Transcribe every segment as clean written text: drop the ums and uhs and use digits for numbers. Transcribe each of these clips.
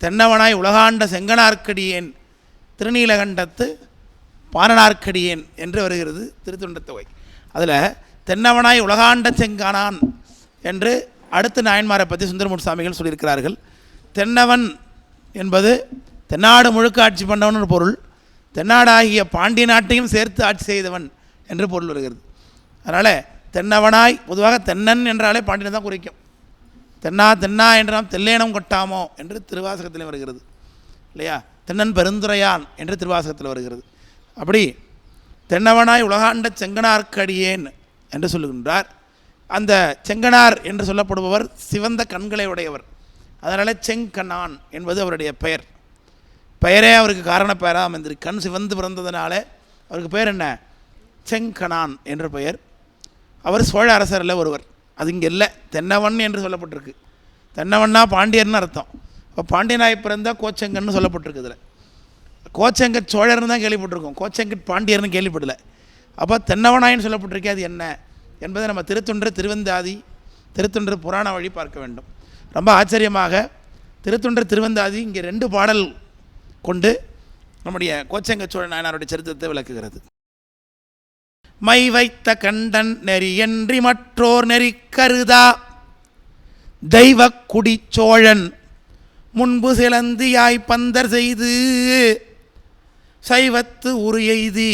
தென்னவனாய் உலகாண்ட செங்கனார்க்கடியேன் திருநீலகண்டத்து பாரனார்க்கடியேன் என்று வருகிறது திருத்தொண்டத்தொகை. அதில் தென்னவனாய் உலகாண்ட செங்கானான் என்று அடுத்த நாயன்மாரை பற்றி சுந்தரமூர்த்தி சுவாமிகள் சொல்லியிருக்கிறார்கள். தென்னவன் என்பது தென்னாடு முழுக்க ஆட்சி பண்ணவன் ஒரு பொருள், தென்னாடாகிய பாண்டிய நாட்டையும் சேர்த்து ஆட்சி செய்தவன் என்று பொருள் வருகிறது. அதனால் தென்னவனாய், பொதுவாக தென்னன் என்றாலே பாண்டியனை தான் குறிக்கும். தென்னா தென்னா என்றால் தெல்லேனம் கொட்டாமோ என்று திருவாசகத்தில் வருகிறது இல்லையா? தென்னன் பெருந்துரையான் என்று திருவாசகத்தில் வருகிறது. அப்படி தென்னவனாய் உலகாண்ட செங்கனார்க்கடியேன் என்று சொல்லுகின்றார். அந்த செங்கனார் என்று சொல்லப்படுபவர் சிவந்த கண்களை உடையவர். அதனால் செங்கனான் என்பது அவருடைய பெயர். பெயரே அவருக்கு காரண பெயராக அமைந்திரு. கண் சிவந்து பிறந்ததுனால அவருக்கு பெயர் என்ன? செங்கனான் என்ற பெயர். அவர் சோழ அரசரில் ஒருவர். அது இங்கே இல்லை, தென்னவன் என்று சொல்லப்பட்டிருக்கு. தென்னவன்னா பாண்டியர்னு அர்த்தம். இப்போ பாண்டியனாய் பிறந்தால் கோச்செங்கன்னு சொல்லப்பட்டிருக்கு. இதில் கோச்செங்கட் சோழர்னு தான் கேள்விப்பட்டிருக்கோம், கோச்செங்கட் பாண்டியர்னு கேள்விப்படலை. அப்போ தென்னவனாயின்னு சொல்லப்பட்டிருக்கே, அது என்ன என்பதை நம்ம திருத்தொன்று திருவந்தாதி திருத்தொன்று புராண வழி பார்க்க வேண்டும். ரொம்ப ஆச்சரியமாக திருத்தொன்று திருவந்தாதி இங்கே 2 பாடல் கொண்டு நம்முடைய கோச்செங்க சோழ நாயனாருடைய சரித்திரத்தை விளக்குகிறது. மை வைத்த கண்டன் நெறியன்றி மற்றோர் நெறி கருதா தெய்வ குடி சோழன் முன்பு சிலந்தியாய் பந்தர் செய்து சைவத்து உரு எய்தி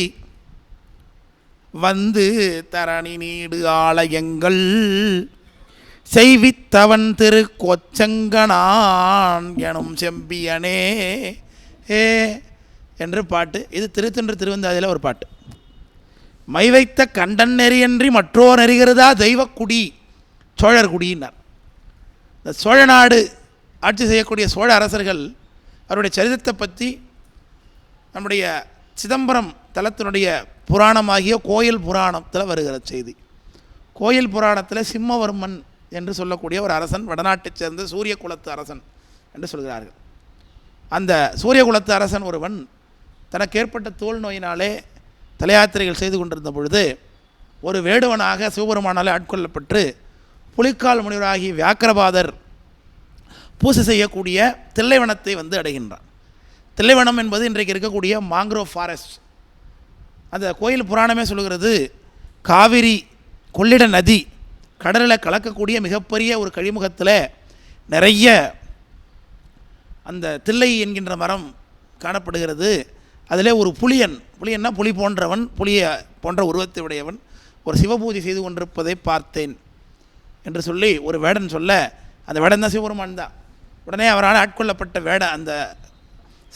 வந்து தரணி நீடு ஆலயங்கள் செய்வித்தவன் திரு கோச்செங்கனான் எனும் செம்பியனே என்று பாட்டு. இது திருத்தொன்று திருவந்தாதியில் ஒரு பாட்டு. மை வைத்த கண்டன் நெறியன்றி மற்றோர் நெறிகிறதா தெய்வக்குடி சோழர் குடியினார். இந்த சோழ நாடு ஆட்சி செய்யக்கூடிய சோழ அரசர்கள் அவருடைய சரித்திரத்தை பற்றி நம்முடைய சிதம்பரம் தலத்தினுடைய புராணமாகிய கோயில் புராணத்தில் வருகிற செய்தி. கோயில் புராணத்தில் சிம்மவர்மன் என்று சொல்லக்கூடிய ஒரு அரசன், வடநாட்டைச் சேர்ந்த சூரிய குலத்து அரசன் என்று சொல்கிறார்கள். அந்த சூரிய குலத்து அரசன் ஒருவன் தனக்கு ஏற்பட்ட தோல் நோயினாலே தலையாத்திரைகள் செய்து கொண்டிருந்த பொழுது ஒரு வேடுவனாக சிவபெருமானாலே ஆட்கொள்ளப்பட்டு புலிக்கால் முனிவராகி வியாக்கிரபாதர் பூசை செய்யக்கூடிய தில்லைவனத்தை வந்து அடைகின்றான். தில்லைவனம் என்பது இன்றைக்கு இருக்கக்கூடிய மாங்க்ரோவ் ஃபாரஸ்ட். அந்த கோயில் புராணமே சொல்கிறது, காவிரி கொள்ளிட நதி கடலில் கலக்கக்கூடிய மிகப்பெரிய ஒரு கழிமுகத்தில் நிறைய அந்த தில்லை என்கின்ற மரம் காணப்படுகிறது. அதில் ஒரு புலியன்னா புலி போன்றவன், புலியை போன்ற உருவத்தை உடையவன் ஒரு சிவபூஜை செய்து கொண்டிருப்பதை பார்த்தேன் என்று சொல்லி ஒரு வேடன் சொல்ல, அந்த வேடன் தான் சிவபெருமான் தான். உடனே அவரால் ஆட்கொள்ளப்பட்ட வேடன் அந்த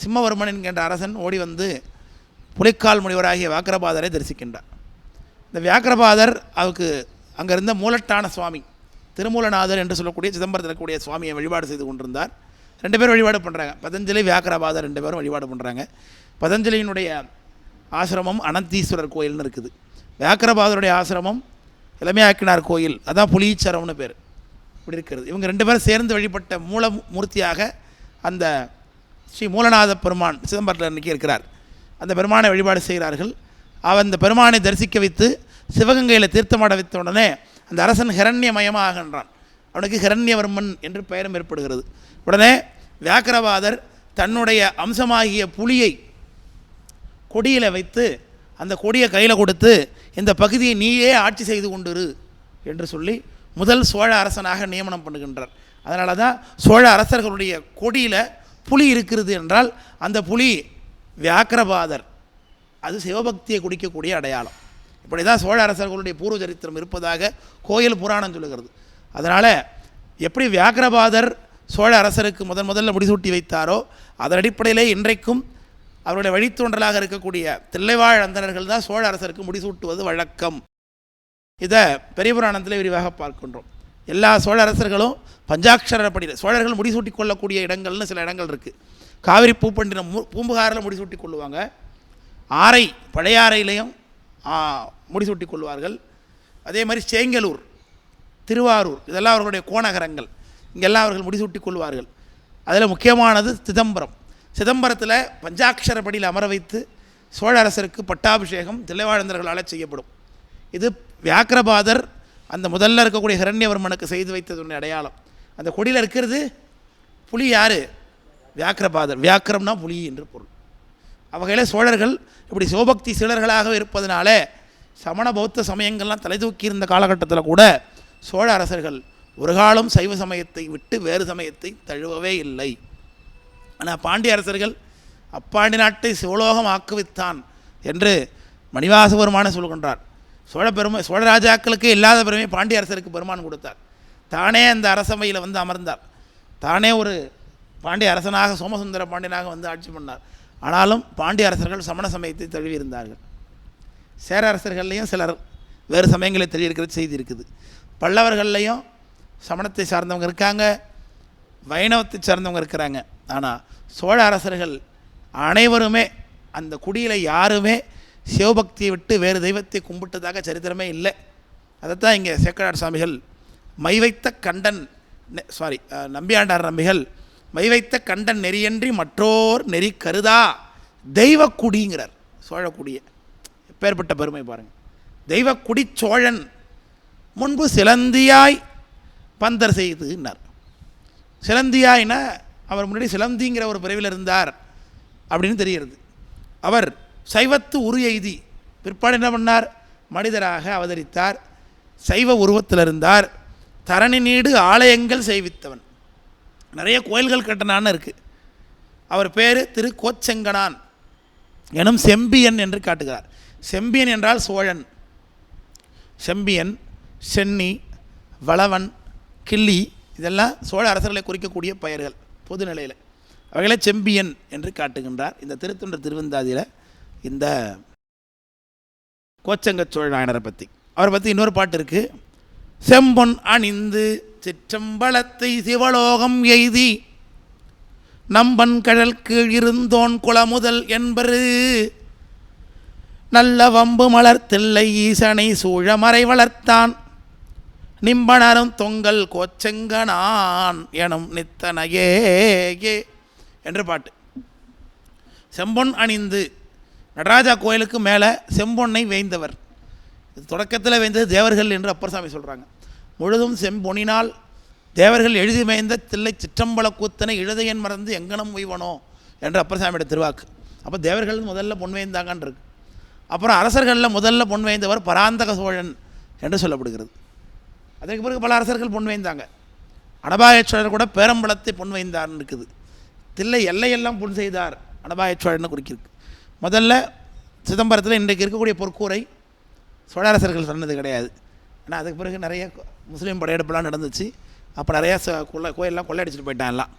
சிம்மவர்மன் என்கின்ற அரசன் ஓடி வந்து புலிக்கால் முனிவராகிய வியாக்கிரபாதரை தரிசிக்கின்றார். இந்த வியாக்கிரபாதர் அவருக்கு அங்கே இருந்த மூலட்டான சுவாமி திருமூலநாதர் என்று சொல்லக்கூடிய சிதம்பரத்தில் இருக்கக்கூடிய சுவாமியை வழிபாடு செய்து கொண்டிருந்தார். 2 பேர் வழிபாடு பண்ணுறாங்க. பதஞ்சலி வியாக்கிரபாதர் 2 பேரும் வழிபாடு பண்ணுறாங்க. பதஞ்சலியினுடைய ஆசிரமம் அனந்தீஸ்வரர் கோயில்னு இருக்குது. வியாக்கிரபாதருடைய ஆசிரமம் இளமையாக்கினார் கோயில், அதான் புலீச்சரம்னு பேர். இப்படி இருக்கிறது. இவங்க 2 பேரும் சேர்ந்து வழிபட்ட மூலமூர்த்தியாக அந்த ஸ்ரீ மூலநாத பெருமான் சிதம்பரத்தில் இன்றைக்கி இருக்கிறார். அந்த பெருமானை வழிபாடு செய்கிறார்கள். அவன் அந்த பெருமானை தரிசிக்க வைத்து சிவகங்கையில் தீர்த்தமாட வைத்த உடனே அந்த அரசன் ஹிரண்யமயமாக ஆகின்றான். அவனுக்கு ஹிரண்யவர்மன் என்று பெயரும் ஏற்படுகிறது. உடனே வியாக்கிரபாதர் தன்னுடைய அம்சமாகிய புலியை கொடியில் வைத்து அந்த கொடியை கையில் கொடுத்து இந்த பகுதியை நீயே ஆட்சி செய்து கொண்டிரு என்று சொல்லி முதல் சோழ அரசனாக நியமனம் பண்ணுகின்றார். அதனால தான் சோழ அரசர்களுடைய கொடியில் புலி இருக்கிறது என்றால் அந்த புலி வியாக்கிரபாதர், அது சிவபக்தியை குடிக்கக்கூடிய அடையாளம். இப்படி தான் சோழ அரசர்களுடைய பூர்வ சரித்திரம் இருப்பதாக கோயில் புராணம் சொல்லுகிறது. அதனால் எப்படி வியாக்கிரபாதர் சோழ அரசருக்கு முதல்ல முடிசூட்டி வைத்தாரோ அதன் அடிப்படையிலே இன்றைக்கும் அவருடைய வழித்தோன்றலாக இருக்கக்கூடிய தில்லைவாழ் அந்தணர்கள் தான் சோழ அரசருக்கு முடிசூட்டுவது வழக்கம். இதை பெரிய புராணத்தில் விரிவாக பார்க்கின்றோம். எல்லா சோழ அரசர்களும் பஞ்சாட்சரப்படியில் சோழர்கள் முடிசூட்டி கொள்ளக்கூடிய இடங்கள்னு சில இடங்கள் இருக்குது. காவிரி பூப்பண்டினம் பூம்புகாரில் முடிசூட்டி கொள்ளுவாங்க. ஆரை பழையாறையிலையும் முடிசூட்டி கொள்வார்கள். அதே மாதிரி சேங்கலூர், திருவாரூர், இதெல்லாம் அவர்களுடைய கோநகரங்கள். இங்கெல்லாம் அவர்கள் முடிசூட்டி கொள்வார்கள். அதில் முக்கியமானது சிதம்பரம். சிதம்பரத்தில் பஞ்சாட்சரப்படியில் அமர வைத்து சோழ அரசருக்கு பட்டாபிஷேகம் தில்லைவாழந்தர்களால் செய்யப்படும். இது வியாக்கிரபாதர் அந்த முதல்ல இருக்கக்கூடிய ஹிரண்யவர்மனுக்கு செய்து வைத்ததுடைய அடையாளம். அந்த கொடியில் இருக்கிறது புலி யார்? வியாக்கிரபாதர், வியாக்கிரம்னா புலி என்று பொருள். அவ்வகையில் சோழர்கள் இப்படி சிவபக்தி சீடர்களாக இருப்பதனால சமண பௌத்த சமயங்கள்லாம் தலை தூக்கி இருந்த காலகட்டத்தில் கூட சோழ அரசர்கள் ஒரு காலம் சைவ சமயத்தை விட்டு வேறு சமயத்தை தழுவவே இல்லை. ஆனால் பாண்டிய அரசர்கள் அப்பாண்டி நாட்டை சிவலோகம் ஆக்குவித்தான் என்று மணிவாச பெருமானை சொல்கின்றார். சோழ ராஜாக்களுக்கு இல்லாத பெருமை பாண்டிய அரசருக்கு பெருமான் கொடுத்தார். தானே அந்த அரசவையில் வந்து அமர்ந்தார். தானே ஒரு பாண்டிய அரசனாக சோமசுந்தர பாண்டியனாக வந்து ஆட்சி பண்ணார். ஆனாலும் பாண்டிய அரசர்கள் சமண சமயத்தை தழுவியிருந்தார்கள். சேர அரசர்கள்லேயும் சிலர் வேறு சமயங்களை தழுவியிருக்கிறது செய்தி இருக்குது. பல்லவர்கள்லேயும் சமணத்தை சார்ந்தவங்க இருக்காங்க, வைணவத்தை சார்ந்தவங்க இருக்கிறாங்க. ஆனால் சோழ அரசர்கள் அனைவருமே அந்த குடியில் யாருமே சிவபக்தியை விட்டு வேறு தெய்வத்தை கும்பிட்டதாக சரித்திரமே இல்லை. அதைத்தான் இங்கே சேக்கடார் சுவாமிகள் மைவைத்த கண்டன் நம்பியாண்டார் நம்பிகள் மைவைத்த கண்டன் நெறியன்றி மற்றோர் நெறி கருதா தெய்வக்குடிங்கிறார். சோழக்குடியை எப்பேற்பட்ட பெருமை பாருங்கள். தெய்வக்குடி சோழன் முன்பு சிலந்தியாய் பந்தர் செய்துன்னார். சிலந்தியாய்னா அவர் முன்னாடி சிலந்திங்கிற ஒரு பிரிவில் இருந்தார் அப்படின்னு தெரிகிறது. அவர் சைவத்து உரு எய்தி பிற்பாடு என்ன பண்ணார்? மனிதராக அவதரித்தார். சைவ உருவத்தில் இருந்தார். தரணி நீடு ஆலயங்கள் செய்வித்தவன். நிறைய கோயில்கள் கட்டினான்னு இருக்குது. அவர் பேர் திரு கோச்செங்கனான் எனும் செம்பியன் என்று காட்டுகிறார். செம்பியன் என்றால் சோழன். செம்பியன், சென்னி, வளவன், கிள்ளி இதெல்லாம் சோழ அரசர்களை குறிக்கக்கூடிய பெயர்கள் பொதுநிலையில். அவைகளை செம்பியன் என்று காட்டுகின்றார் இந்த திருத்தொண்ட திருவந்தாதியில். இந்த கோச்சங்க சோழ நாயனரை பற்றி அவரை பற்றி இன்னொரு பாட்டு இருக்குது. செம்பொன் அணிந்து சிற்றம்பலத்தை சிவலோகம் எய்தி நம்பன் கடல் கீழ் இருந்தோன் குளமுதல் என்பரு நல்ல வம்பு மலர்த்தில்லை ஈசனை சூழ மறை வளர்த்தான் நிம்பனரும் தொங்கல் கோச்செங்கனான் எனும் நித்தனையே என்று பாட்டு. செம்பொன் அணிந்து நடராஜா கோயிலுக்கு மேலே செம்பொன்னை வேய்ந்தவர். இது தொடக்கத்தில் வேய்ந்தது தேவர்கள் என்று அப்பர் சாமி சொல்கிறாங்க. முழுதும் செம்பொனினால் தேவர்கள் எழுதி மேய்ந்த தில்லை சிற்றம்பல கூத்தனை இழுதையன் மறந்து எங்கனம் உய்வனோ என்று அப்பர் சாமியோட திருவாக்கு. அப்போ தேவர்கள் முதல்ல பொன் வேய்ந்தாங்கன்னு இருக்கு. அப்புறம் அரசர்களில் முதல்ல பொன் வேய்ந்தவர் பராந்தக சோழன் என்று சொல்லப்படுகிறது. அதற்கு பிறகு பல அரசர்கள் பொன் வேய்ந்தாங்க. அனபாய சோழர் கூட பேரம்பலத்தை பொன் வேய்ந்தார்னு இருக்குது. தில்லை எல்லையெல்லாம் பொன் செய்தார் அனபாய சோழன்னு குறிக்கிறது. முதல்ல சிதம்பரத்தில் இன்றைக்கு இருக்கக்கூடிய பொற்கூரை சோழ அரசர்கள் சொன்னது கிடையாது. ஆனால் அதுக்கு பிறகு நிறைய முஸ்லீம் படையெடுப்புலாம் நடந்துச்சு. அப்போ நிறையா கோயிலெலாம் கொள்ளையடிச்சிட்டு போயிட்டான்லாம்.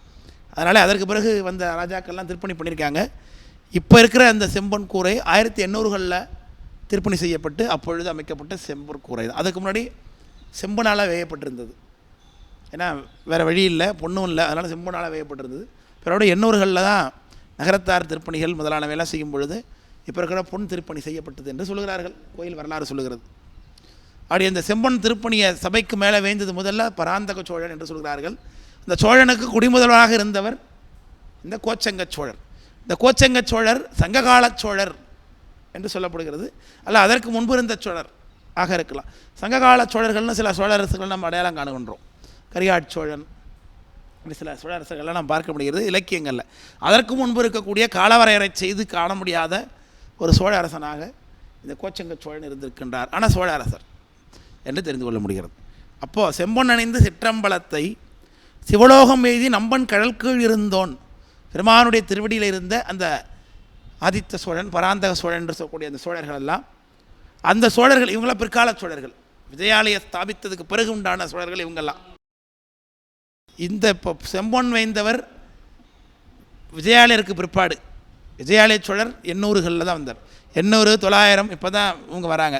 அதனால் அதற்கு பிறகு வந்த ராஜாக்கள்லாம் திருப்பணி பண்ணியிருக்காங்க. இப்போ இருக்கிற அந்த செம்பொன் கூரை 1800களில் திருப்பணி செய்யப்பட்டு அப்பொழுது அமைக்கப்பட்ட செம்பொன் கூரை தான். அதுக்கு முன்னாடி செம்பனால் வேயப்பட்டிருந்தது. ஏன்னா வேறு வழி இல்லை, பொண்ணும் இல்லை, அதனால் செம்பனால் வேயப்பட்டிருந்தது. பிறோட 800களில் தான் நகரத்தார் திருப்பணிகள் முதலானவையெல்லாம் செய்யும் பொழுது இப்போ இருக்கிற பொன் திருப்பணி செய்யப்பட்டது என்று சொல்கிறார்கள். கோயில் வரலாறு சொல்லுகிறது. அப்படி அந்த செம்பொன் திருப்பணியை சபைக்கு மேலே வேய்ந்தது முதல்ல பராந்தக சோழன் என்று சொல்கிறார்கள். இந்த சோழனுக்கு குடிமுதல்வராக இருந்தவர் இந்த கோச்சங்க சோழர். இந்த கோச்சங்க சோழர் சங்ககால சோழர் என்று சொல்லப்படுகிறது. அல்ல அதற்கு முன்பு இருந்த சோழர் ஆக இருக்கலாம். சங்ககால சோழர்கள்னு சில சோழ அரசுகள் நம்ம அடையாளம் காணுகின்றோம். கரியாட் சோழன் இப்படி சில சோழ அரசுகள்லாம் நாம் பார்க்க முடிகிறது இலக்கியங்களில். அதற்கு முன்பு இருக்கக்கூடிய காலவரையறை செய்து காண முடியாத ஒரு சோழ அரசனாக இந்த கோச்சங்க சோழன் இருந்திருக்கின்றார். ஆனால் சோழ அரசர் என்று தெரிந்து கொள்ள முடிகிறது. அப்போது செம்பொன் அணிந்து சிற்றம்பலத்தை சிவலோகம் எய்தி நம்பன் கடல் கீழ் இருந்தோன் பெருமானுடைய திருவடியில் இருந்த அந்த ஆதித்த சோழன் பராந்தக சோழன் என்று சொல்லக்கூடிய அந்த சோழர்கள் எல்லாம் அந்த சோழர்கள் இவங்களாம் பிற்கால சோழர்கள். விஜயாலய ஸ்தாபித்ததுக்கு பிறகு உண்டான சோழர்கள் இவங்கெல்லாம். இந்த இப்போ செம்பொன் வேய்ந்தவர் விஜயாலயருக்கு பிற்பாடு. விஜயாலய சோழர் 800களில் தான் வந்தார். 800, 900 இப்போ தான் இவங்க வராங்க.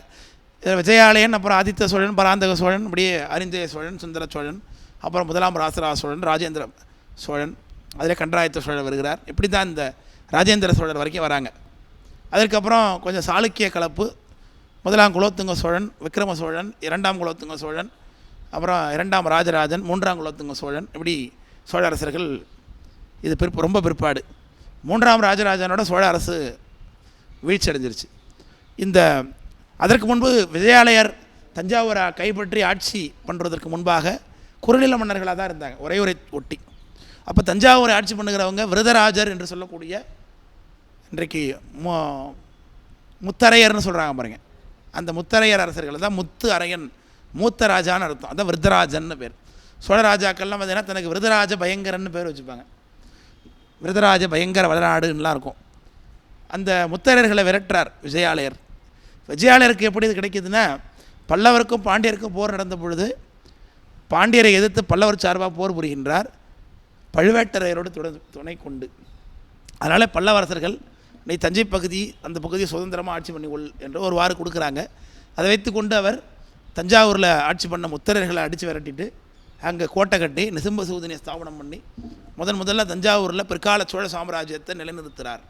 விஜயாலயன், அப்புறம் ஆதித்த சோழன், பராந்தக சோழன், இப்படியே அரிஞ்சய சோழன், சுந்தர சோழன், அப்புறம் முதலாம் ராசராஜ சோழன், ராஜேந்திர சோழன், அதில் கண்டராயத்த சோழர் வருகிறார். இப்படி தான் இந்த ராஜேந்திர சோழர் வரைக்கும் வராங்க. அதற்கப்புறம் கொஞ்சம் சாளுக்கிய கலப்பு. முதலாம் குலோத்துங்க சோழன், விக்ரம சோழன், 2ஆம் குலோத்துங்க சோழன், அப்புறம் 2ஆம் ராஜராஜன், 3ஆம் குலோத்துங்க சோழன், இப்படி சோழ அரசர்கள். இது ரொம்ப பிற்பாடு 3ஆம் ராஜராஜனோட சோழ அரசு வீழ்ச்சி அடைஞ்சிருச்சு. அதற்கு முன்பு விஜயாலயர் தஞ்சாவூரை கைப்பற்றி ஆட்சி பண்ணுறதற்கு முன்பாக குறுநில மன்னர்களாக தான் இருந்தாங்க, ஒரே ஒட்டி. அப்போ தஞ்சாவூரை ஆட்சி பண்ணுகிறவங்க விருதராஜர் என்று சொல்லக்கூடிய இன்றைக்கு முத்தரையர்னு சொல்கிறாங்க பாருங்கள். அந்த முத்தரையர் அரசர்கள் தான் முத்து அரையன், மூத்த ராஜான்னு அர்த்தம். அதான் விருதராஜன்னு பேர். சோழ ராஜாக்கள்லாம் பார்த்தீங்கன்னா தனக்கு விருதராஜ பயங்கரன்னு பேர் வச்சுப்பாங்க. விருதராஜ பயங்கர வளநாடுன்னெலாம் இருக்கும். அந்த முத்தரையர்களை விரட்டுறார் விஜயாலயர். விஜயாலயருக்கு எப்படி இது கிடைக்கிதுன்னா, பல்லவருக்கும் பாண்டியருக்கும் போர் நடந்த பொழுது பாண்டியரை எதிர்த்து பல்லவர் சார்பாக போர் புரிகின்றார் பழுவேட்டரையரோடு துணை கொண்டு. அதனால் பல்லவரசர்கள் நீ தஞ்சை பகுதி அந்த பகுதியை சுதந்திரமாக ஆட்சி பண்ணிக்கொள் என்று ஒரு வாரம் கொடுக்குறாங்க. அதை வைத்து கொண்டு அவர் தஞ்சாவூரில் ஆட்சி பண்ண முத்தரையர்களை அடித்து விரட்டிட்டு அங்கே கோட்டை கட்டி நிசும்ப சூதனியை ஸ்தாபனம் பண்ணி முதல்ல தஞ்சாவூரில் பிற்கால சோழ சாம்ராஜ்யத்தை நிலைநிறுத்துகிறார்.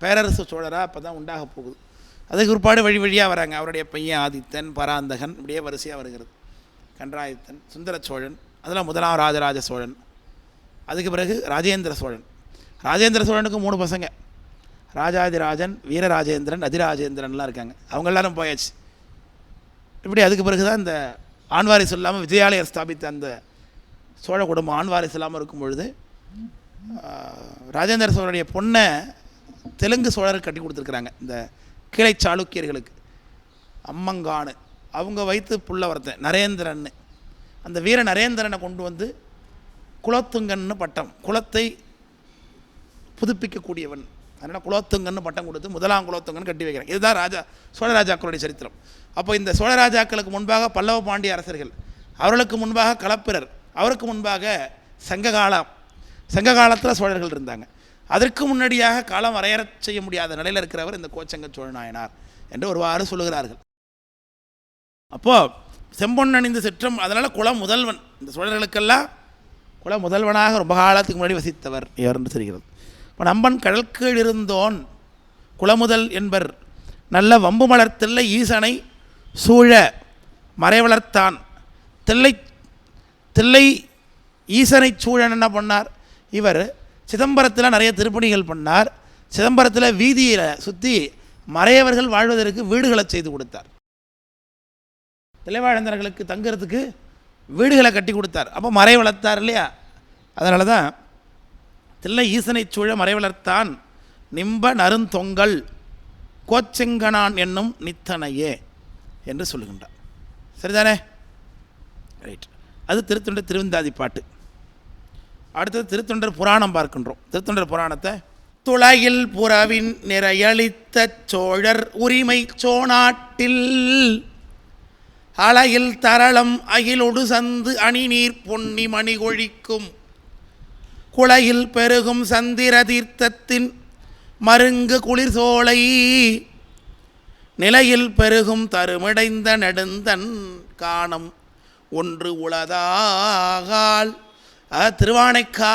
பேரரசு சோழராக அப்போ தான் உண்டாக போகுது. அதுக்கு பிற்பாடு வழியாக வராங்க. அவருடைய பையன் ஆதித்தன், பராந்தகன், இப்படியே வரிசையாக வருகிறது. கன்றாயத்தன், சுந்தர சோழன், அதெல்லாம் முதலாம் ராஜராஜ சோழன். அதுக்கு பிறகு ராஜேந்திர சோழன். ராஜேந்திர சோழனுக்கு 3 பசங்க, ராஜாதிராஜன், வீரராஜேந்திரன், அதிராஜேந்திரன்லாம் இருக்காங்க. அவங்க எல்லாரும் போயாச்சு. இப்படி அதுக்கு பிறகு தான் இந்த ஆண்வாரிசு இல்லாமல் விஜயாலயர் ஸ்தாபித்த அந்த சோழ குடும்பம் ஆண்வாரிசு இல்லாமல் இருக்கும் பொழுது ராஜேந்திர சோழனுடைய பொண்ணை தெலுங்கு சோழருக்கு கட்டி கொடுத்துருக்குறாங்க. இந்த கீழை சாளுக்கியர்களுக்கு அம்மங்கானு அவங்க வைத்து புள்ள வரத்தேன் நரேந்திரன்னு. அந்த வீர நரேந்திரனை கொண்டு வந்து குலோத்துங்கன்னு பட்டம், குலத்தை புதுப்பிக்கக்கூடியவன், அதனால் குலோத்துங்கன்னு பட்டம் கொடுத்து முதலாம் குலோத்துங்கன்னு கட்டி வைக்கிறாங்க. இதுதான் சோழ ராஜாக்களுடைய சரித்திரம். அப்போ இந்த சோழ ராஜாக்களுக்கு முன்பாக பல்லவ பாண்டிய அரசர்கள், அவர்களுக்கு முன்பாக களப்பிரர், அவருக்கு முன்பாக சங்க காலத்தில் சோழர்கள் இருந்தாங்க. அதற்கு முன்னாடியாக காலம் வரையற செய்ய முடியாத நிலையில் இருக்கிறவர் இந்த கோச்சங்க சோழ நாயனார் என்று ஒருவாறு சொல்லுகிறார்கள். அப்போது செம்பொன் அணிந்த சிற்றம், அதனால் குல முதல்வன், இந்த சோழர்களுக்கெல்லாம் குல முதல்வனாக ரொம்ப காலத்துக்கு முன்னாடி வசித்தவர் என்று தெரிகிறது. இப்போ நம்பன் கடற்கீழ் இருந்தோன் குலமுதல் என்பர் நல்ல வம்பு மலர் தில்லை ஈசனை சூழ மறை வளர்த்தான். தில்லை ஈசனை சூழன் என்ன பண்ணார்? இவர் சிதம்பரத்தில் நிறைய திருப்பணிகள் பண்ணார். சிதம்பரத்தில் வீதியில் சுற்றி மறையவர்கள் வாழ்வதற்கு வீடுகளை செய்து கொடுத்தார். தில்லைவாழந்தர்களுக்கு தங்கிறதுக்கு வீடுகளை கட்டி கொடுத்தார். அப்போ மறை வளர்த்தார் இல்லையா? அதனால தான் தில்லை ஈசனை சூழ மறை வளர்த்தான் நிம்ப நருந்தொங்கல் கோச்செங்கனான் என்னும் நித்தனையே என்று சொல்லுகின்றார். சரிதானே? ரைட். அது திருத்தொண்டர் திருவந்தாதி பாட்டு. அடுத்தது திருத்தொண்டர் புராணம் பார்க்கின்றோம். திருத்தொண்டர் புராணத்தை துளையில் புறவின் நிறையளித்த சோழர் உரிமை சோநாட்டில் அலையில் தரளம் அகிலொடு சந்து அணிநீர் பொன்னி மணிகொழிக்கும் குளையில் பெருகும் சந்திர தீர்த்தத்தின் மருங்கு குளிர் சோலை நிலையில் பெருகும் தருமிடைந்த நெடுந்தன் காணம் ஒன்று உளதாகால். திருவானைக்கா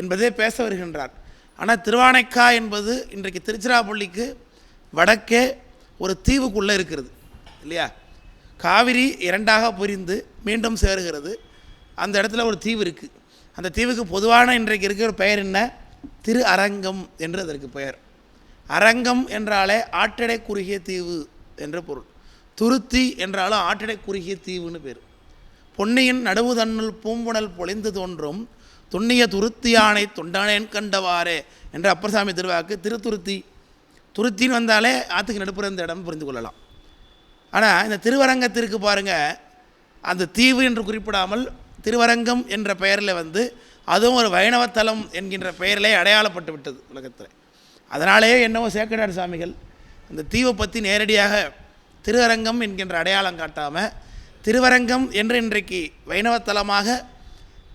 என்பதே பேச வருகின்றார். ஆனால் திருவானைக்கா என்பது இன்றைக்கு திருச்சிராப்பள்ளிக்கு வடக்கே ஒரு தீவுக்குள்ளே இருக்கிறது இல்லையா? காவிரி 2ஆக பிரிந்து மீண்டும் சேருகிறது. அந்த இடத்துல ஒரு தீவு இருக்குது. அந்த தீவுக்கு பொதுவான இன்றைக்கு இருக்கிற பெயர் என்ன? திரு அரங்கம் என்று அதற்கு பெயர். அரங்கம் என்றாலே ஆற்றடை குறுகிய தீவு என்று பொருள். துருத்தி என்றாலும் ஆற்றடை குறுகிய தீவுன்னு பேர். பொன்னியின் நடுவு தன்னுள் பூம்புணல் பொழிந்து தோன்றும் துண்ணிய துருத்தியானை தொண்டானேன் கண்டவாறே என்ற அப்பர்சாமி திருவாக்கு. துருத்தின்னு வந்தாலே ஆற்றுக்கு நடுப்புற இந்த இடம் புரிந்து கொள்ளலாம். ஆனால் இந்த திருவரங்கத்திற்கு பாருங்கள், அந்த தீவு என்று குறிப்பிடாமல் திருவரங்கம் என்ற பெயரில் அதுவும் ஒரு வைணவத்தலம் என்கின்ற பெயரிலே அடையாளப்பட்டு விட்டது உலகத்தில். அதனாலேயே என்னவோ சேக்கடார் சாமிகள் அந்த தீவை பற்றி நேரடியாக திருவரங்கம் என்கின்ற அடையாளம் காட்டாமல் திருவரங்கம் என்று இன்றைக்கு வைணவத்தலமாக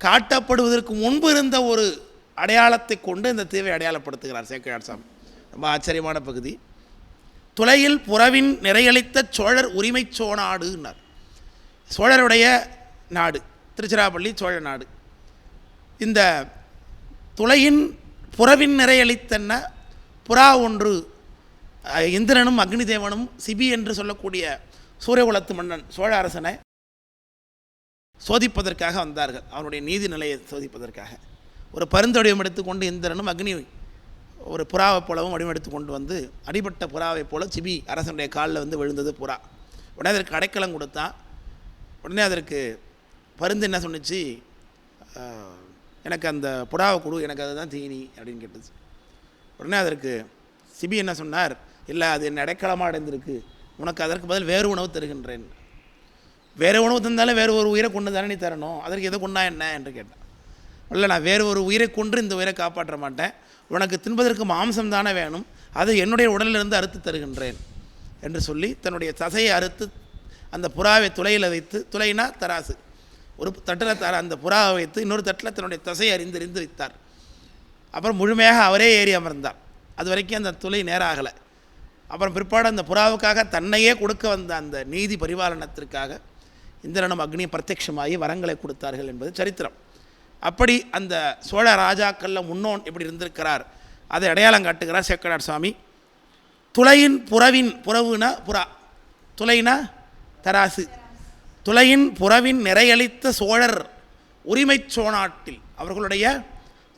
காட்டப்படுவதற்கு முன்பு இருந்த ஒரு அடையாளத்தை கொண்டு இந்த தீவை அடையாளப்படுத்துகிறார் சேக்கடார் சாமி. ரொம்ப ஆச்சரியமான பகுதி. துளையில் புறவின் நிறையளித்த சோழர் உரிமை சோநாடுன்னார். சோழருடைய நாடு திருச்சிராப்பள்ளி சோழ நாடு. இந்த துளையின் புறவின் நிறையளித்தன்ன புறா ஒன்று இந்திரனும் அக்னி தேவனும் சிபி என்று சொல்லக்கூடிய சூரியகுலத்து மன்னன் சோழ அரசனை சோதிப்பதற்காக வந்தார்கள். அவனுடைய நீதி நிலையை சோதிப்பதற்காக ஒரு பருந்தொடிவம் எடுத்துக்கொண்டு இந்திரனும் அக்னி ஒரு புறாவை போலவும் வடிவெடுத்து கொண்டு வந்து அடிபட்ட புறாவை போல சிபி அரசனுடைய காலில் விழுந்தது புறா. உடனே அதற்கு அடைக்கலம் கொடுத்தான். உடனே அதற்கு பருந்து என்ன சொன்னிச்சு? எனக்கு அந்த புறாவை கொடு, எனக்கு அதுதான் தீனி அப்படின்னு கேட்டுச்சு. உடனே அதற்கு சிபி என்ன சொன்னார், இல்லை அது என்ன இடைக்களமாக அடைந்திருக்கு, உனக்கு அதற்கு பதில் வேறு உணவு தருகின்றேன். வேறு உணவு தந்தாலும் வேறு ஒரு உயிரை கொண்டு தானே நீ தரணும், அதற்கு எதை கொண்டா என்ன என்று கேட்டான். இல்லை, நான் வேறு ஒரு உயிரை கொன்று இந்த உயிரை காப்பாற்ற மாட்டேன், உனக்கு தின்பதற்கு மாம்சம் தானே வேணும், அது என்னுடைய உடலிலிருந்து அறுத்து தருகின்றேன் என்று சொல்லி தன்னுடைய தசையை அறுத்து அந்த புறாவை துளையில் வைத்து, துளைனா தராசு, ஒரு தட்டில் அந்த புறாவை வைத்து இன்னொரு தட்டில் தன்னுடைய தசையை அறிந்தறிந்து வைத்தார். அப்புறம் முழுமையாக அவரே ஏறி அமர்ந்தார். அது வரைக்கும் அந்த துளை நேராகலை. அப்புறம் பிற்பாடு அந்த புறாவுக்காக தன்னையே கொடுக்க வந்த அந்த நீதி பரிபாலனத்திற்காக இந்திரனும் அக்னியும் பிரத்யட்சமாகி வரங்களை கொடுத்தார்கள் என்பது சரித்திரம். அப்படி அந்த சோழ ராஜாக்களில் முன்னோன் எப்படி இருந்திருக்கிறார் அதை அடையாளம் காட்டுகிறார் சேக்கடார் சுவாமி. துளையின் புறவின், புறவுனா புறா, துளைனா தராசு, துளையின் புறவின் நிறையளித்த சோழர் உரிமை சோநாட்டில், அவர்களுடைய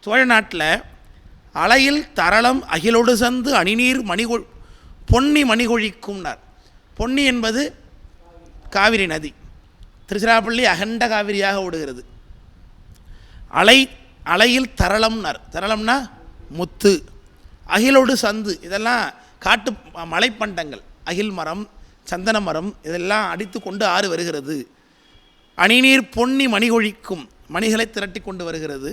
சோழ நாட்டில் அலையில் தரளம் அகிலொடு சந்து அணிநீர் மணிகொள் பொன்னி மணிகொழிக்கும்னார். பொன்னி என்பது காவிரி நதி, திருச்சிராப்பள்ளி அகண்ட காவிரியாக ஓடுகிறது. அலையில் தரளம்னார், தரளம்னா முத்து, அகிலோடு சந்து, இதெல்லாம் காட்டு மலைப்பண்டங்கள், அகில் மரம், சந்தன மரம், இதெல்லாம் அடித்து கொண்டு ஆறு வருகிறது. அணிநீர் பொன்னி மணிகொழிக்கும், மணிகளை திரட்டி கொண்டு வருகிறது.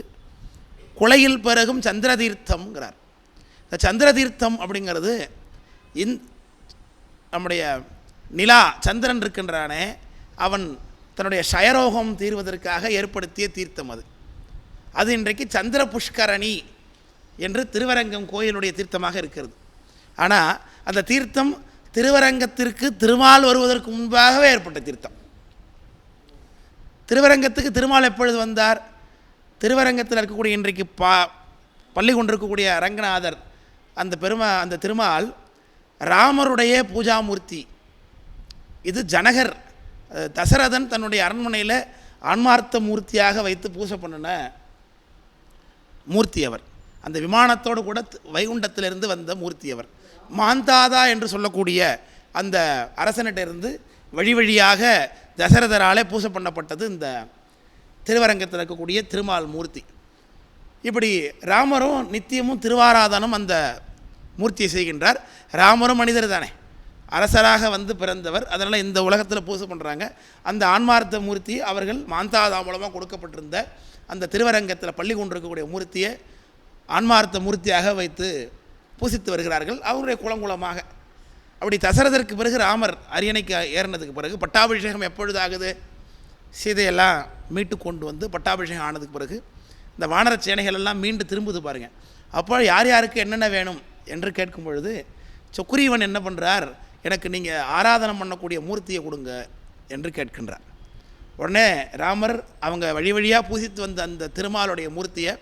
குளையில் பிறகும் சந்திர தீர்த்தம்ங்கிறார். இந்த சந்திர தீர்த்தம் அப்படிங்கிறது நம்முடைய நிலா சந்திரன் இருக்கின்றானே, அவன் தன்னுடைய ஷயரோகம் தீர்வதற்காக ஏற்படுத்திய தீர்த்தம் அது. அது இன்றைக்கு சந்திர புஷ்கரணி என்று திருவரங்கம் கோயிலுடைய தீர்த்தமாக இருக்கிறது. ஆனால் அந்த தீர்த்தம் திருவரங்கத்திற்கு திருமால் வருவதற்கு முன்பாகவே ஏற்பட்ட தீர்த்தம். திருவரங்கத்துக்கு திருமால் எப்பொழுது வந்தார்? திருவரங்கத்தில் இருக்கக்கூடிய இன்றைக்கு பள்ளி கொண்டிருக்கக்கூடிய அரங்கநாதர், அந்த திருமால் ராமருடைய பூஜாமூர்த்தி. இது ஜனகர், தசரதன் தன்னுடைய அரண்மனையில் ஆன்மார்த்த மூர்த்தியாக வைத்து பூஜை பண்ணின மூர்த்தி அவர். அந்த விமானத்தோடு கூட வைகுண்டத்திலிருந்து வந்த மூர்த்தி அவர். மாந்தாதா என்று சொல்லக்கூடிய அந்த அரசனிட்டிருந்து வழி வழியாக தசரதராலே பூஜை பண்ணப்பட்டது இந்த திருவரங்கத்தில் இருக்கக்கூடிய திருமால் மூர்த்தி. இப்படி ராமரும் நித்தியமும் திருவாராதனம் அந்த மூர்த்தியை செய்கின்றார். ராமரும் மனிதர் தானே, அரசராக வந்து பிறந்தவர், அதனால் இந்த உலகத்தில் பூஜை பண்ணுறாங்க. அந்த ஆன்மார்த்த மூர்த்தி அவர்கள் மாந்தாதா மூலமாக கொடுக்கப்பட்டிருந்த அந்த திருவரங்கத்தில் பள்ளி கொண்டிருக்கக்கூடிய மூர்த்தியை ஆன்மார்த்த மூர்த்தியாக வைத்து பூசித்து வருகிறார்கள் அவருடைய குலங்குலமாக. அப்படி தசரதற்கு பிறகு ராமர் அரியணைக்கு ஏறினதுக்கு பிறகு பட்டாபிஷேகம் எப்பொழுது ஆகுது? சீதையெல்லாம் மீட்டு கொண்டு வந்து பட்டாபிஷேகம் ஆனதுக்கு பிறகு இந்த வானர சேனைகள் எல்லாம் மீண்டு திரும்புது பாருங்கள். அப்போ யார் யாருக்கு என்னென்ன வேணும் என்று கேட்கும் பொழுது சுக்ரீவன் என்ன பண்ணுறார், எனக்கு நீங்கள் ஆராதனம் பண்ணக்கூடிய மூர்த்தியை கொடுங்க என்று கேட்கின்றார். உடனே ராமர் அவங்க வழி வழியாக பூசித்து வந்த அந்த திருமாலுடைய மூர்த்தியை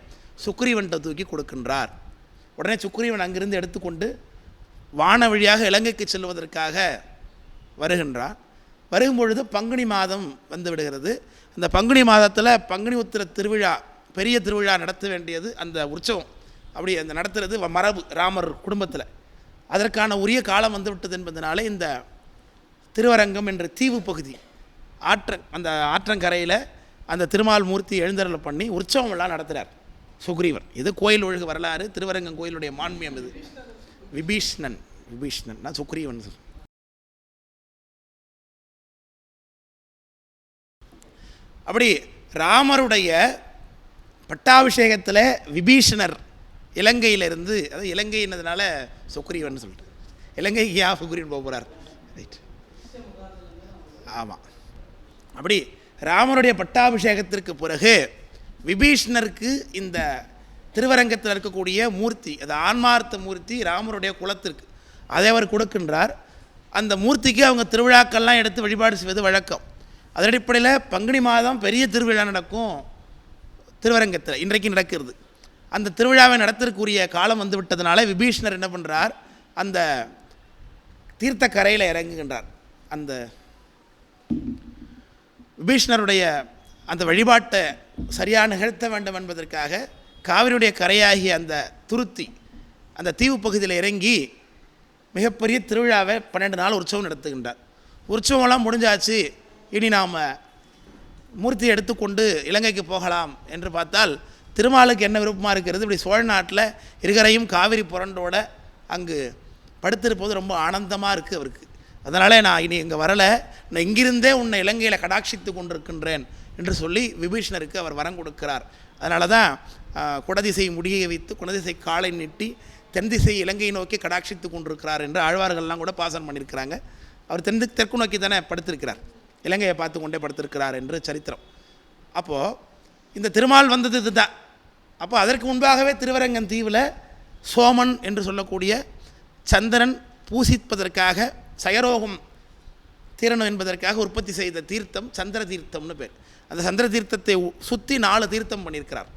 சுக்ரீவன்கிட்ட தூக்கி கொடுக்கின்றார். உடனே சுக்ரீவன் அங்கிருந்து எடுத்துக்கொண்டு வான வழியாக இலங்கைக்கு செல்வதற்காக வருகின்றார். வரும்பொழுது பங்குனி மாதம் வந்து விடுகிறது. அந்த பங்குனி மாதத்தில் பங்குனி உத்திர திருவிழா, பெரிய திருவிழா நடத்த வேண்டியது, அந்த உற்சவம் அப்படி அந்த நடத்துறது மரபு ராமர் குடும்பத்தில். அதற்கான உரிய காலம் வந்து விட்டது என்பதனால இந்த திருவரங்கம் என்ற தீவு பகுதி அந்த ஆற்றங்கரையில் அந்த திருமால் மூர்த்தி எழுந்தருளை பண்ணி உற்சவம் எல்லாம் நடத்துகிறார் சுக்ரீவன். இது கோயில் ஒழுகு வரலாறு, திருவரங்கம் கோயிலுடைய மான்மியம் இது. விபீஷ்ணன் நான் சுக்ரீவன். அப்படி ராமருடைய பட்டாபிஷேகத்தில் விபீஷணர் இலங்கையிலிருந்து, அதாவது இலங்கை என்னதுனால சுக்ரீவன் சொல்லிட்டு இலங்கைக்கு யா சுக்ரீவன் போக போகிறார், ரைட்? ஆமாம். அப்படி ராமருடைய பட்டாபிஷேகத்திற்கு பிறகு விபீஷ்ணருக்கு இந்த திருவரங்கத்தில் இருக்கக்கூடிய மூர்த்தி, அது ஆன்மார்த்த மூர்த்தி ராமருடைய குலத்திற்கு, அதை அவர் கொடுக்கின்றார். அந்த மூர்த்திக்கு அவங்க திருவிழாக்கள்லாம் எடுத்து வழிபாடு செய்வது வழக்கம். அதன் அடிப்படையில் பங்குனி மாதம் பெரிய திருவிழா நடக்கும் திருவரங்கத்தில், இன்றைக்கு நடக்கிறது. அந்த திருவிழாவை நடத்துறதுக்குரிய காலம் வந்து விட்டதுனால விபீஷ்ணர் என்ன பண்ணுறார், அந்த தீர்த்த கரையில் இறங்குகின்றார். அந்த விபீஷ்ணருடைய அந்த வழிபாட்டை சரியாக நிகழ்த்த வேண்டும் என்பதற்காக காவிரியுடைய கரையாகிய அந்த துருத்தி அந்த தீவு பகுதியில் இறங்கி மிகப்பெரிய திருவிழாவை 12 நாள் உற்சவம் நடத்துகின்றார். உற்சவம்லாம் முடிஞ்சாச்சு, இனி நாம் மூர்த்தியை எடுத்துக்கொண்டு இலங்கைக்கு போகலாம் என்று பார்த்தால் திருமாலுக்கு என்ன விருப்பமாக இருக்கிறது, இப்படி சோழ நாட்டில் இருகரையும் காவிரி புரண்டோட அங்கு படுத்திருப்பது ரொம்ப ஆனந்தமாக இருக்குது அவருக்கு. அதனால் நான் இனி இங்கே வரலை, நான் இங்கிருந்தே உன்னை இலங்கையில் கடாட்சித்து கொண்டிருக்கின்றேன் என்று சொல்லி விபீஷணருக்கு அவர் வரம் கொடுக்கிறார். அதனால தான் குடதிசை முடியை வைத்து குணதிசை காலை நீட்டி தென் திசை இலங்கையை நோக்கி கடாட்சித்து கொண்டிருக்கிறார் என்று ஆழ்வார்கள்லாம் கூட பாசனம் பண்ணியிருக்கிறாங்க. அவர் தெற்கு நோக்கி தானே படுத்திருக்கிறார், இலங்கையை பார்த்து கொண்டே படுத்திருக்கிறார் என்று சரித்திரம். அப்போது இந்த திருமால் வந்தது இதுதான். அப்போ அதற்கு முன்பாகவே திருவரங்கன் தீவில் சோமன் என்று சொல்லக்கூடிய சந்திரன் பூசிப்பதற்காக சயரோகம் தீரணும் என்பதற்காக உற்பத்தி செய்த தீர்த்தம் சந்திர தீர்த்தம்னு பேர். அந்த சந்திர தீர்த்தத்தை சுற்றி 4 தீர்த்தம் பண்ணியிருக்கிறார்.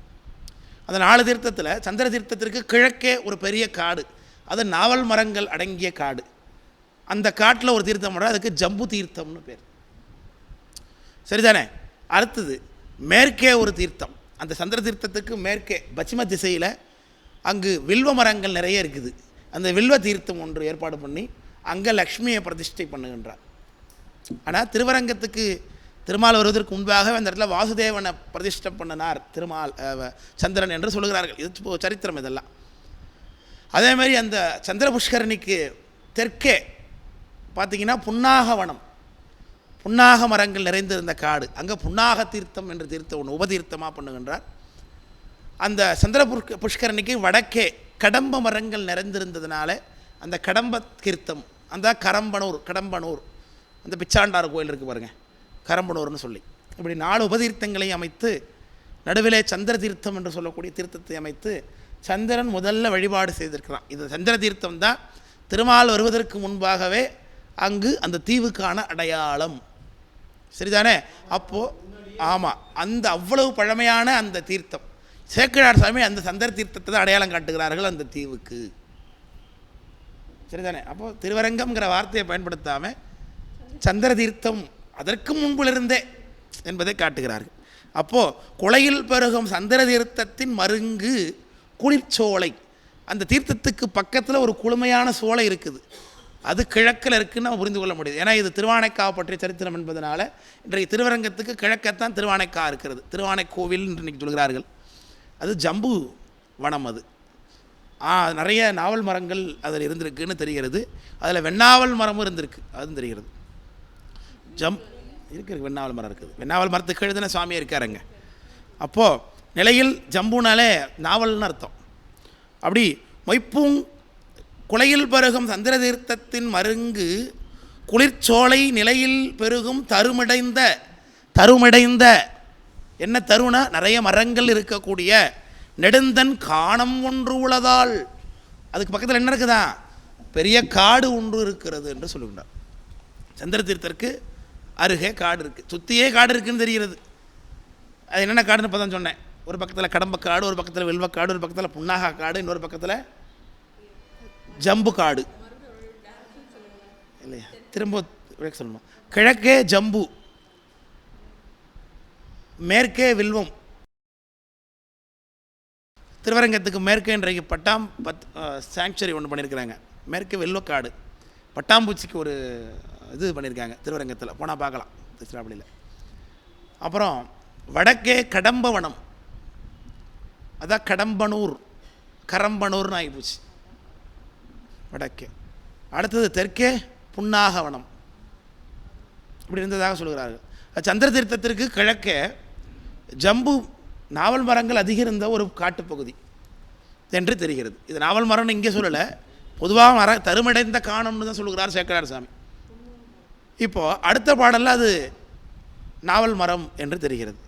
அந்த 4 தீர்த்தத்தில் சந்திர தீர்த்தத்திற்கு கிழக்கே ஒரு பெரிய காடு, அது நாவல் மரங்கள் அடங்கிய காடு. அந்த காட்டில் ஒரு தீர்த்தம் பண்ணுற, அதுக்கு ஜம்பு தீர்த்தம்னு பேர். சரிதானே? அடுத்தது மேற்கே ஒரு தீர்த்தம், அந்த சந்திர தீர்த்தத்துக்கு மேற்கே பச்சிம திசையில் அங்கு வில்வ மரங்கள் நிறைய இருக்குது. அந்த வில்வ தீர்த்தம் ஒன்று ஏற்பாடு பண்ணி அங்கே லக்ஷ்மியை பிரதிஷ்டை பண்ணுகின்றார். ஆனால் திருவரங்கத்துக்கு திருமால் வருவதற்கு முன்பாக அந்த இடத்துல வாசுதேவனை பிரதிஷ்டை பண்ணினார் திருமால் சந்திரன் என்று சொல்கிறார்கள். இது சரித்திரம் இதெல்லாம். அதேமாதிரி அந்த சந்திர புஷ்கரணிக்கு தெற்கே பார்த்திங்கன்னா புன்னாகவனம், புன்னாக மரங்கள் நிறைந்திருந்த காடு, அங்கே புன்னாக தீர்த்தம் என்று தீர்த்தம் ஒன்று உபதீர்த்தமாக பண்ணுகின்றார். அந்த சந்திர புஷ்கரணிக்கு வடக்கே கடம்ப மரங்கள் நிறைந்திருந்ததுனால அந்த கடம்ப தீர்த்தம், அந்த கடம்பனூர் அந்த பிச்சாண்டார் கோயில் இருக்குது பாருங்கள், கரம்பனூர்னு சொல்லி இப்படி 4 உபதீர்த்தங்களை அமைத்து நடுவிலே சந்திர தீர்த்தம் என்று சொல்லக்கூடிய தீர்த்தத்தை அமைத்து சந்திரன் முதல்ல வழிபாடு செய்திருக்கிறான். இது சந்திர தீர்த்தம் தான் திருமால் வருவதற்கு முன்பாகவே அங்கு அந்த தீவுக்கான அடையாளம். சரிதானே? அப்போது ஆமாம், அந்த அவ்வளவு பழமையான அந்த தீர்த்தம் சேக்கிழார் சாமி அந்த சந்திர தீர்த்தத்தை தான் அடையாளம் காட்டுகிறார்கள் அந்த தீவுக்கு. சரிதானே? அப்போது திருவரங்கம்ங்கிற வார்த்தையை பயன்படுத்தாமல் சந்திர தீர்த்தம் அதற்கு முன்பிலிருந்தே என்பதை காட்டுகிறார்கள். அப்போது குளையில் பெருகும் சந்திர தீர்த்தத்தின் மருங்கு குளிர்ச்சோலை, அந்த தீர்த்தத்துக்கு பக்கத்தில் ஒரு குளுமையான சோலை இருக்குது, அது கிழக்கில் இருக்குன்னு நம்ம புரிந்து கொள்ள முடியுது. ஏன்னா இது திருவானைக்காவை பற்றிய சரித்திரம் என்பதனால இன்றைக்கு திருவரங்கத்துக்கு கிழக்கத்தான் திருவானைக்கா இருக்கிறது, திருவானைக்கோவில் என்று இன்றைக்கி சொல்கிறார்கள். அது ஜம்பு வனம், அது நிறைய நாவல் மரங்கள் அதில் இருந்திருக்குன்னு தெரிகிறது. அதில் வெண்ணாவல் மரமும் இருந்திருக்கு, அதுவும் தெரிகிறது. இருக்கு வெண்ணாவல் மரம் இருக்குது, வெண்ணாவல் மரத்துக்கு எழுதின சுவாமியாக இருக்காருங்க. அப்போது நிலையில் ஜம்புனாலே நாவல்னு அர்த்தம். அப்படி மொய்ப்பூங் குளையில் பெருகும் சந்திர தீர்த்தத்தின் மருங்கு குளிர்ச்சோலை நிலையில் பெருகும் தருமிடைந்த என்ன தருணா, நிறைய மரங்கள் இருக்கக்கூடிய நெடுந்தன் காணம் ஒன்று உளதால், அதுக்கு பக்கத்தில் என்ன இருக்குதா, பெரிய காடு ஒன்று இருக்கிறது என்று சொல்லுகின்றார். சந்திர தீர்த்தருக்கு அருகே காடு இருக்குது, சுற்றியே காடு இருக்குதுன்னு தெரிகிறது. அது என்னென்ன காடுன்னு இப்போ தான் சொன்னேன். ஒரு பக்கத்தில் கடம்ப காடு, ஒரு பக்கத்தில் வெல்வக்காடு, ஒரு பக்கத்தில் புன்னாகா காடு, இன்னொரு பக்கத்தில் ஜம்பு காடு இல்லையா? திரும்ப சொல்லணும். கிழக்கே ஜம்பு, மேற்கே வில்வம். திருவரங்கத்துக்கு மேற்கே இன்றைக்கு சாங்சுரி ஒன்று பண்ணியிருக்கிறாங்க, மேற்கே வெல்வக்காடு. பட்டாம்பூச்சிக்கு ஒரு இது பண்ணியிருக்காங்க திருவரங்கத்தில், போனால் பார்க்கலாம் திருச்சிராப்பள்ளியில். அப்புறம் வடக்கே கடம்பவனம், அதான் கரம்பனூர்னு ஆகிப்போச்சு வடக்கே. அடுத்தது தெற்கே புன்னாகவனம், இப்படி இருந்ததாக சொல்கிறார்கள். சந்திர தீர்த்தத்திற்கு கிழக்கே ஜம்பு நாவல் மரங்கள் அதிகம் இருந்த ஒரு காட்டுப்பகுதி என்று தெரிகிறது. இது நாவல் மரம்னு இங்கே சொல்லலை, பொதுவாக தருமடைந்த காணம்னு தான் சொல்கிறார் சேக்கிழார் சாமி. இப்போது அடுத்த பாடலில் அது நாவல் மரம் என்று தெரிகிறது.